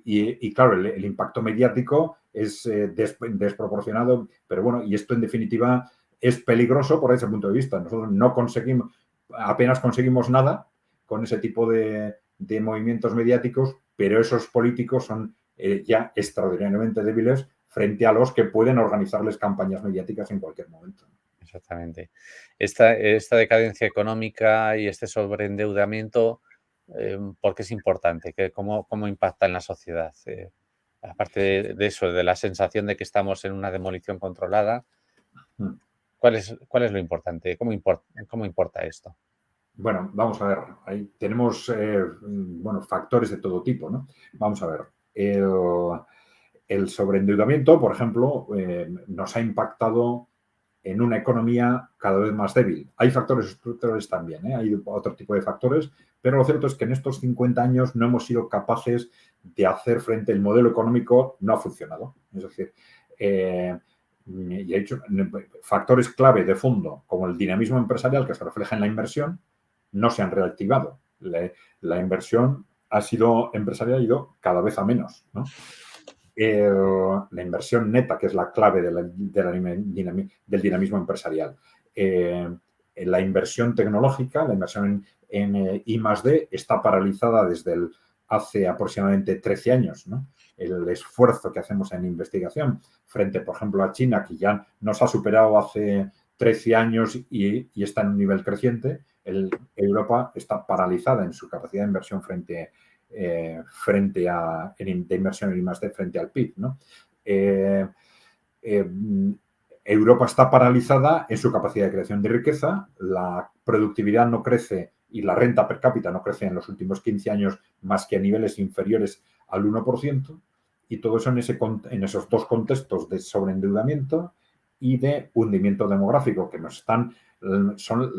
y claro, el impacto mediático es desproporcionado, pero bueno, y esto en definitiva es peligroso por ese punto de vista. Nosotros no conseguimos, apenas conseguimos nada con ese tipo de movimientos mediáticos, pero esos políticos son ya extraordinariamente débiles frente a los que pueden organizarles campañas mediáticas en cualquier momento. exactamente. Esta decadencia económica y este sobreendeudamiento, ¿por qué es importante? ¿Cómo impacta en la sociedad? Aparte de eso, de la sensación de que estamos en una demolición controlada, Mm. ¿cuál es lo importante? ¿Cómo importa esto? Bueno, vamos a ver, ahí tenemos bueno, factores de todo tipo, ¿no? Vamos a ver, el sobreendeudamiento, por ejemplo, nos ha impactado en una economía cada vez más débil. Hay factores estructurales también, ¿eh? Hay otro tipo de factores, pero lo cierto es que en estos 50 años no hemos sido capaces de hacer frente, el modelo económico no ha funcionado. Es decir, y he dicho, factores clave de fondo, como el dinamismo empresarial que se refleja en la inversión, no se han reactivado. La inversión empresarial ha ido cada vez a menos, ¿no? La inversión neta, que es la clave del dinamismo empresarial. La inversión tecnológica, la inversión en I+D, está paralizada desde hace aproximadamente 13 años, ¿no? El esfuerzo que hacemos en investigación frente, por ejemplo, a China, que ya nos ha superado hace 13 años y está en un nivel creciente, Europa está paralizada en su capacidad de inversión de inversión en I+D frente al PIB, ¿no? Eh, eh, Europa está paralizada en su capacidad de creación de riqueza, la productividad no crece y la renta per cápita no crece en los últimos 15 años más que a niveles inferiores al 1%, y todo eso en esos dos contextos de sobreendeudamiento y de hundimiento demográfico, que son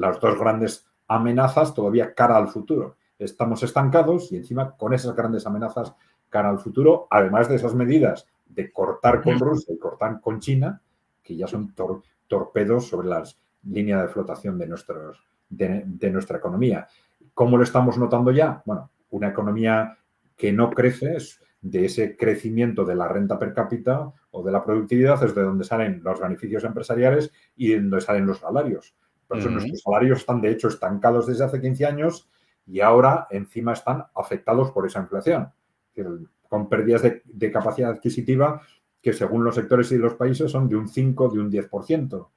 las dos grandes amenazas todavía cara al futuro. Estamos estancados y encima con esas grandes amenazas cara al futuro, además de esas medidas de cortar con Rusia y cortar con China, que ya son torpedos sobre las líneas de flotación de nuestra economía. ¿Cómo lo estamos notando ya? Bueno, una economía que no crece, de ese crecimiento de la renta per cápita o de la productividad, es de donde salen los beneficios empresariales y de donde salen los salarios. Por eso nuestros salarios están, de hecho, estancados desde hace 15 años y ahora encima están afectados por esa inflación, con pérdidas de capacidad adquisitiva que según los sectores y los países son de un 5, de un 10%,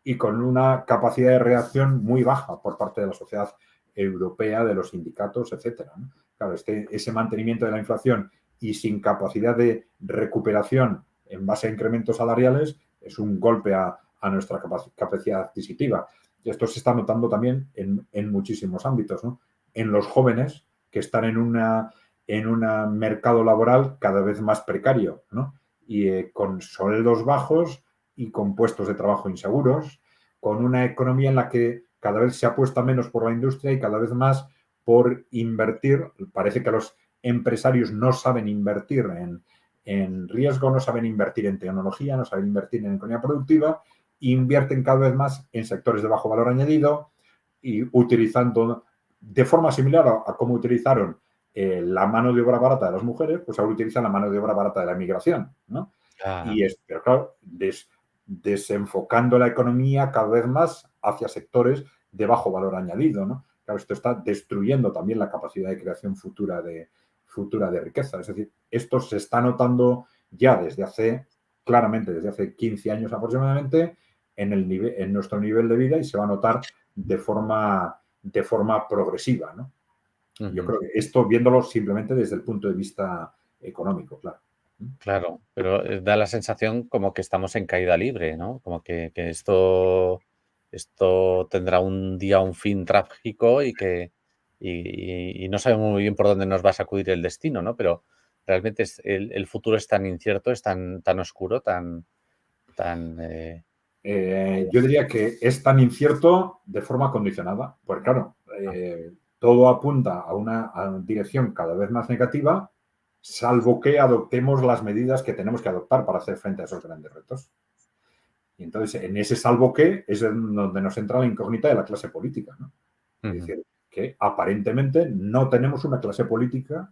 y con una capacidad de reacción muy baja por parte de la sociedad europea, de los sindicatos, etcétera, ¿no? Claro, ese mantenimiento de la inflación y sin capacidad de recuperación en base a incrementos salariales es un golpe a nuestra capacidad adquisitiva. Y esto se está notando también en muchísimos ámbitos, ¿no? En los jóvenes que están en un mercado laboral cada vez más precario, ¿no? Y con sueldos bajos y con puestos de trabajo inseguros, con una economía en la que cada vez se apuesta menos por la industria y cada vez más por invertir. Parece que los empresarios no saben invertir en riesgo, no saben invertir en tecnología, no saben invertir en economía productiva, invierten cada vez más en sectores de bajo valor añadido y utilizando de forma similar a cómo utilizaron la mano de obra barata de las mujeres, pues ahora utilizan la mano de obra barata de la inmigración, ¿no? Ah, Pero claro, desenfocando la economía cada vez más hacia sectores de bajo valor añadido, ¿no? Claro, esto está destruyendo también la capacidad de creación futura de riqueza. Es decir, esto se está notando ya claramente desde hace 15 años aproximadamente en nuestro nivel de vida, y se va a notar de forma progresiva, ¿no? Yo creo que esto viéndolo simplemente desde el punto de vista económico, claro. claro, pero da la sensación como que estamos en caída libre, ¿no? Como que esto tendrá un día un fin trágico y no sabemos muy bien por dónde nos va a sacudir el destino, ¿no? Pero realmente el futuro es tan incierto, es tan oscuro, tan Yo diría que es tan incierto de forma condicionada, porque claro, todo apunta a una dirección cada vez más negativa, salvo que adoptemos las medidas que tenemos que adoptar para hacer frente a esos grandes retos. Y entonces, en ese salvo que es donde nos entra la incógnita de la clase política, ¿no? Es decir, que aparentemente no tenemos una clase política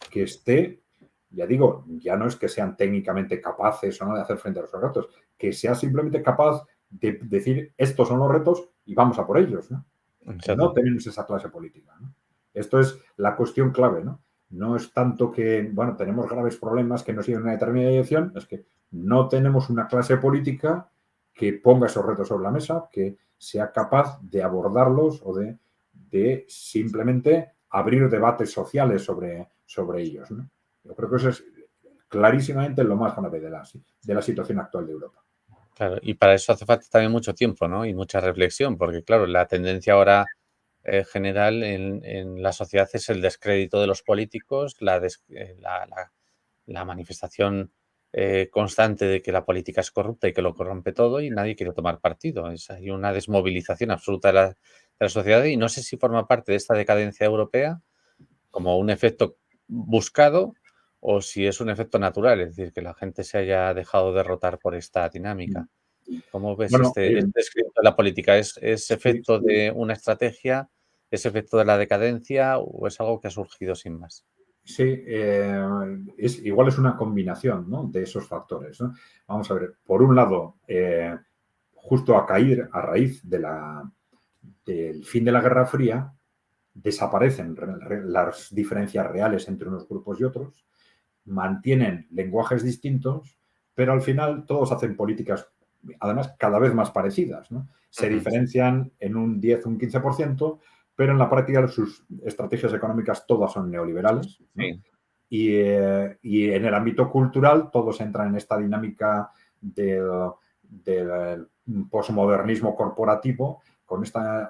que esté, ya digo, ya no es que sean técnicamente capaces o no de hacer frente a los retos, que sea simplemente capaz de decir estos son los retos y vamos a por ellos, ¿no? No tenemos esa clase política, ¿no? Esto es la cuestión clave, ¿no? No es tanto que, bueno, tenemos graves problemas que no siguen una determinada dirección, es que no tenemos una clase política que ponga esos retos sobre la mesa, que sea capaz de abordarlos o de simplemente abrir debates sociales sobre ellos, ¿no? Yo creo que eso es clarísimamente lo más grave de la situación actual de Europa. Claro, y para eso hace falta también mucho tiempo, ¿no? Y mucha reflexión, porque claro, la tendencia ahora general en la sociedad es el descrédito de los políticos, la manifestación constante de que la política es corrupta y que lo corrompe todo y nadie quiere tomar partido. Hay una desmovilización absoluta de la sociedad y no sé si forma parte de esta decadencia europea como un efecto buscado o si es un efecto natural, es decir, que la gente se haya dejado derrotar por esta dinámica. ¿Cómo ves Bueno, este descripto de la política? ¿Es sí, efecto de una estrategia? ¿Es efecto de la decadencia o es algo que ha surgido sin más? sí, igual es una combinación, ¿no?, de esos factores, ¿no? Vamos a ver, por un lado, justo a raíz del fin de la Guerra Fría, desaparecen las diferencias reales entre unos grupos y otros, mantienen lenguajes distintos, pero al final todos hacen políticas, además, cada vez más parecidas, ¿no? Se Ujú. diferencian en un 10 o un 15%, pero en la práctica sus estrategias económicas todas son neoliberales, ¿no? Sí. Y en el ámbito cultural todos entran en esta dinámica del posmodernismo corporativo,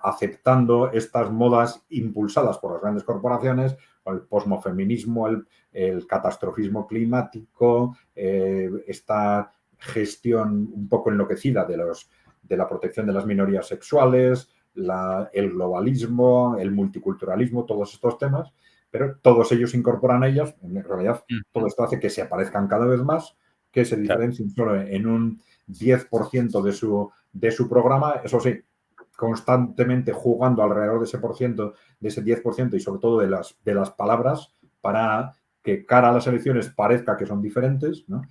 aceptando estas modas impulsadas por las grandes corporaciones, el posmofeminismo, el catastrofismo climático, esta gestión un poco enloquecida de la protección de las minorías sexuales, el globalismo, el multiculturalismo, todos estos temas, pero todos ellos incorporan a ellos. En realidad, todo Ujú. esto hace que se aparezcan cada vez más, que se Claro. diferencien solo en un 10% de su programa, eso sí, constantemente jugando alrededor de ese por ciento, de ese 10% y sobre todo de las palabras para que cara a las elecciones parezca que son diferentes, ¿no?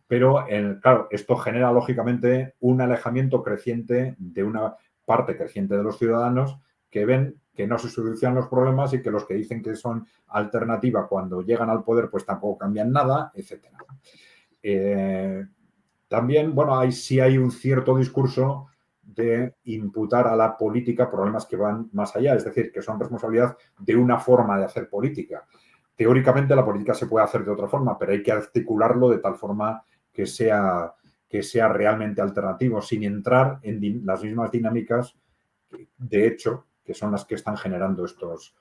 Pero, claro, esto genera lógicamente un alejamiento creciente de una parte creciente de los ciudadanos que ven que no se solucionan los problemas y que los que dicen que son alternativa cuando llegan al poder pues tampoco cambian nada, etcétera. También, bueno, sí hay un cierto discurso de imputar a la política problemas que van más allá, es decir, que son responsabilidad de una forma de hacer política. Teóricamente la política se puede hacer de otra forma, pero hay que articularlo de tal forma que sea realmente alternativo, sin entrar en las mismas dinámicas, de hecho, que son las que están generando estos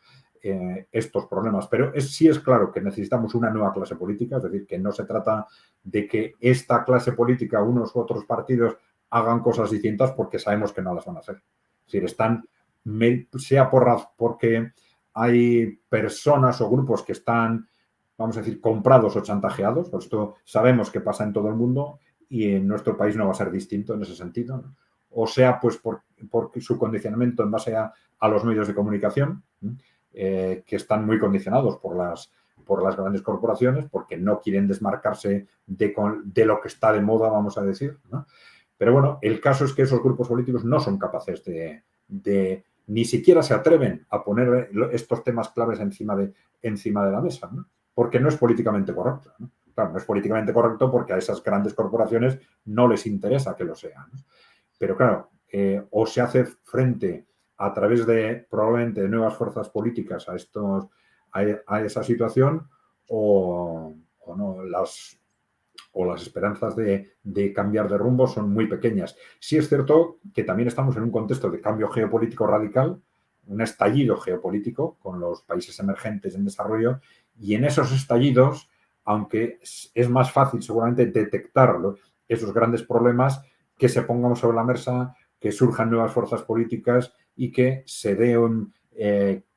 problemas. Pero sí es claro que necesitamos una nueva clase política, es decir, que no se trata de que esta clase política, unos u otros partidos, hagan cosas distintas porque sabemos que no las van a hacer. Es decir, sea porque hay personas o grupos que están, vamos a decir, comprados o chantajeados, pues esto sabemos que pasa en todo el mundo y en nuestro país no va a ser distinto en ese sentido, ¿no? O sea, pues por su condicionamiento en base a los medios de comunicación, que están muy condicionados por las grandes corporaciones, porque no quieren desmarcarse de lo que está de moda, vamos a decir, ¿no? Pero bueno, el caso es que esos grupos políticos no son capaces ni siquiera se atreven a poner estos temas claves encima de la mesa, ¿no? Porque no es políticamente correcto, ¿no? Claro, no es políticamente correcto porque a esas grandes corporaciones no les interesa que lo sea, ¿no? Pero claro, o se hace frente a través de probablemente nuevas fuerzas políticas a esa situación o no, las esperanzas de cambiar de rumbo son muy pequeñas. Sí es cierto que también estamos en un contexto de cambio geopolítico radical, un estallido geopolítico con los países emergentes en desarrollo, y en esos estallidos, aunque es más fácil seguramente detectar esos grandes problemas, que se pongan sobre la mesa, que surjan nuevas fuerzas políticas y que se den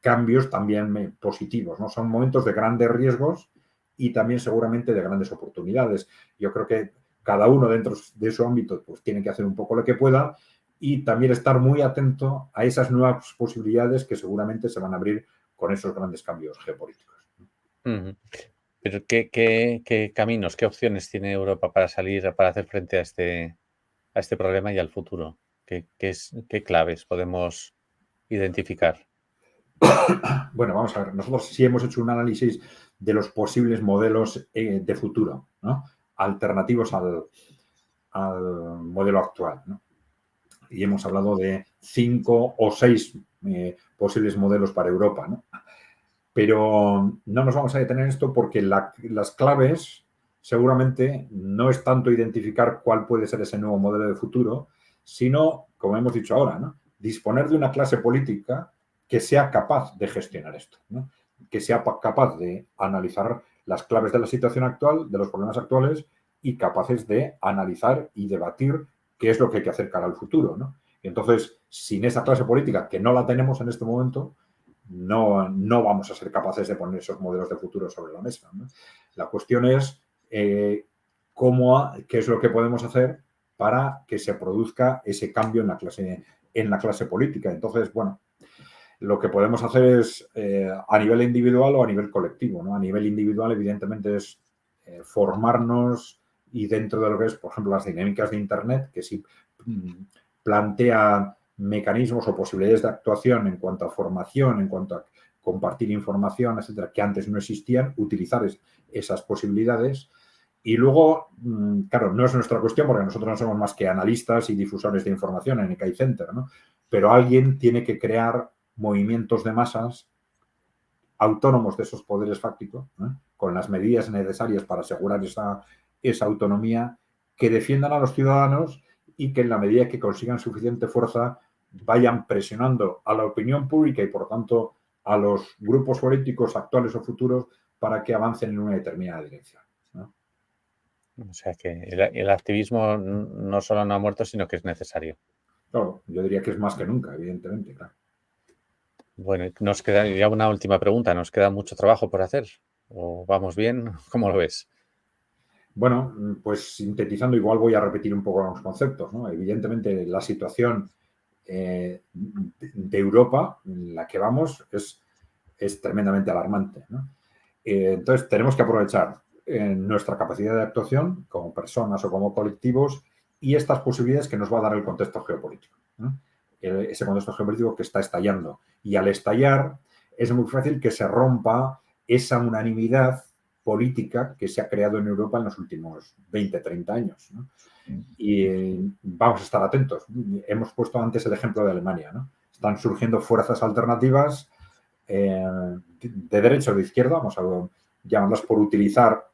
cambios también positivos, ¿no? Son momentos de grandes riesgos y también seguramente de grandes oportunidades. Yo creo que cada uno dentro de su ámbito pues tiene que hacer un poco lo que pueda y también estar muy atento a esas nuevas posibilidades que seguramente se van a abrir con esos grandes cambios geopolíticos. Ujú. Pero ¿qué caminos, qué opciones tiene Europa para salir, para hacer frente a este problema y al futuro? ¿Qué claves podemos identificar? Bueno, vamos a ver, nosotros sí hemos hecho un análisis de los posibles modelos de futuro, ¿no? Alternativos al modelo actual, ¿no? Y hemos hablado de 5 o 6 posibles modelos para Europa, ¿no? Pero no nos vamos a detener en esto porque las claves seguramente no es tanto identificar cuál puede ser ese nuevo modelo de futuro, sino, como hemos dicho ahora, ¿no? Disponer de una clase política que sea capaz de gestionar esto, ¿no? Que sea capaz de analizar las claves de la situación actual, de los problemas actuales y capaces de analizar y debatir qué es lo que hay que hacer cara al futuro, ¿no? Y entonces, sin esa clase política, que no la tenemos en este momento, no vamos a ser capaces de poner esos modelos de futuro sobre la mesa, ¿no? La cuestión es qué es lo que podemos hacer para que se produzca ese cambio en la clase política. Entonces, bueno, lo que podemos hacer es a nivel individual o a nivel colectivo, ¿no? A nivel individual, evidentemente, es formarnos y dentro de lo que es, por ejemplo, las dinámicas de Internet, que sí plantea mecanismos o posibilidades de actuación en cuanto a formación, en cuanto a compartir información, etcétera, que antes no existían, utilizar esas posibilidades. Y luego, claro, no es nuestra cuestión porque nosotros no somos más que analistas y difusores de información en EKI Center, ¿no? Pero alguien tiene que crear movimientos de masas autónomos de esos poderes fácticos, ¿no? Con las medidas necesarias para asegurar esa autonomía, que defiendan a los ciudadanos y que en la medida que consigan suficiente fuerza vayan presionando a la opinión pública y, por tanto, a los grupos políticos actuales o futuros para que avancen en una determinada dirección, ¿no? O sea que el activismo no solo no ha muerto, sino que es necesario. Claro, yo diría que es más que nunca, evidentemente, claro. Bueno, nos queda ya una última pregunta. ¿Nos queda mucho trabajo por hacer? ¿O vamos bien? ¿Cómo lo ves? Bueno, pues sintetizando, igual voy a repetir un poco los conceptos, ¿no? Evidentemente, la situación de Europa en la que vamos es tremendamente alarmante, ¿no? Entonces, tenemos que aprovechar nuestra capacidad de actuación como personas o como colectivos y estas posibilidades que nos va a dar el contexto geopolítico, ¿no? Ese contexto geopolítico que está estallando. Y al estallar, es muy fácil que se rompa esa unanimidad política que se ha creado en Europa en los últimos 20, 30 años, ¿no? Y vamos a estar atentos. Hemos puesto antes el ejemplo de Alemania, ¿no? Están surgiendo fuerzas alternativas de derecha o de izquierda, vamos a llamarlas por utilizar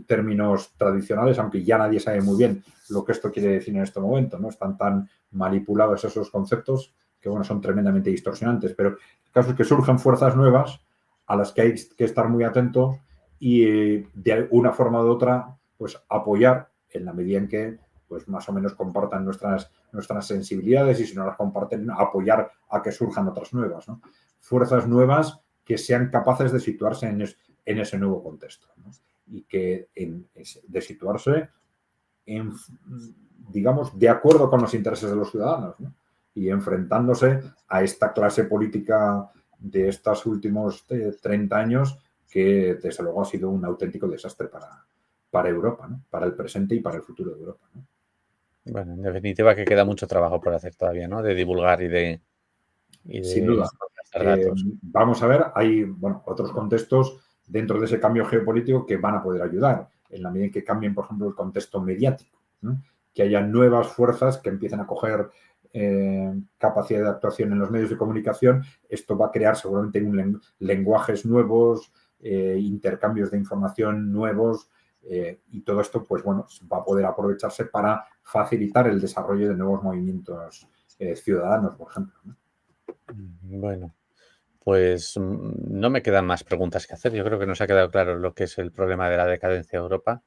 términos tradicionales, aunque ya nadie sabe muy bien lo que esto quiere decir en este momento, ¿no? Están tan manipulados esos conceptos que, bueno, son tremendamente distorsionantes, pero el caso es que surgen fuerzas nuevas a las que hay que estar muy atentos y de una forma u otra, pues apoyar en la medida en que pues más o menos compartan nuestras sensibilidades y si no las comparten, apoyar a que surjan otras nuevas, ¿no? Fuerzas nuevas que sean capaces de situarse en ese nuevo contexto, ¿no? Y que de situarse en, digamos, de acuerdo con los intereses de los ciudadanos, ¿no? Y enfrentándose a esta clase política de estos últimos 30 años que desde luego ha sido un auténtico desastre para Europa, ¿no? Para el presente y para el futuro de Europa, ¿no? Bueno, en definitiva que queda mucho trabajo por hacer todavía, ¿no? De divulgar y Sin de duda. contrastar datos. Vamos a ver, hay bueno, otros contextos dentro de ese cambio geopolítico que van a poder ayudar, en la medida en que cambien, por ejemplo, el contexto mediático, ¿no? Que haya nuevas fuerzas que empiecen a coger capacidad de actuación en los medios de comunicación. Esto va a crear seguramente lenguajes nuevos, intercambios de información nuevos, y todo esto, pues bueno, va a poder aprovecharse para facilitar el desarrollo de nuevos movimientos ciudadanos, por ejemplo, ¿no? Bueno, pues no me quedan más preguntas que hacer. Yo creo que nos ha quedado claro lo que es el problema de la decadencia de Europa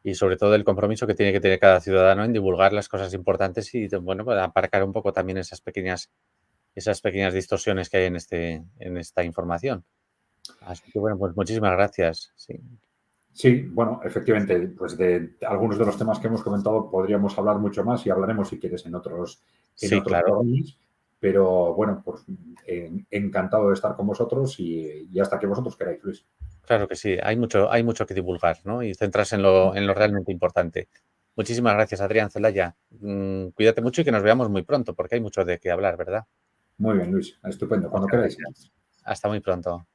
y sobre todo el compromiso que tiene que tener cada ciudadano en divulgar las cosas importantes y, bueno, para aparcar un poco también esas pequeñas distorsiones que hay en esta información. Así que, bueno, pues muchísimas gracias. Sí. Sí, bueno, efectivamente, pues de algunos de los temas que hemos comentado podríamos hablar mucho más y hablaremos si quieres en Sí, otros claro, programas, pero bueno, pues encantado de estar con vosotros y hasta que vosotros queráis, Luis. claro que sí. Hay mucho que divulgar, ¿no? Y centrarse en lo realmente importante. Muchísimas gracias, Adrián Celaya. Cuídate mucho y que nos veamos muy pronto, porque hay mucho de qué hablar, ¿verdad? Muy bien, Luis, estupendo, cuando Muchas queráis. gracias. Hasta muy pronto.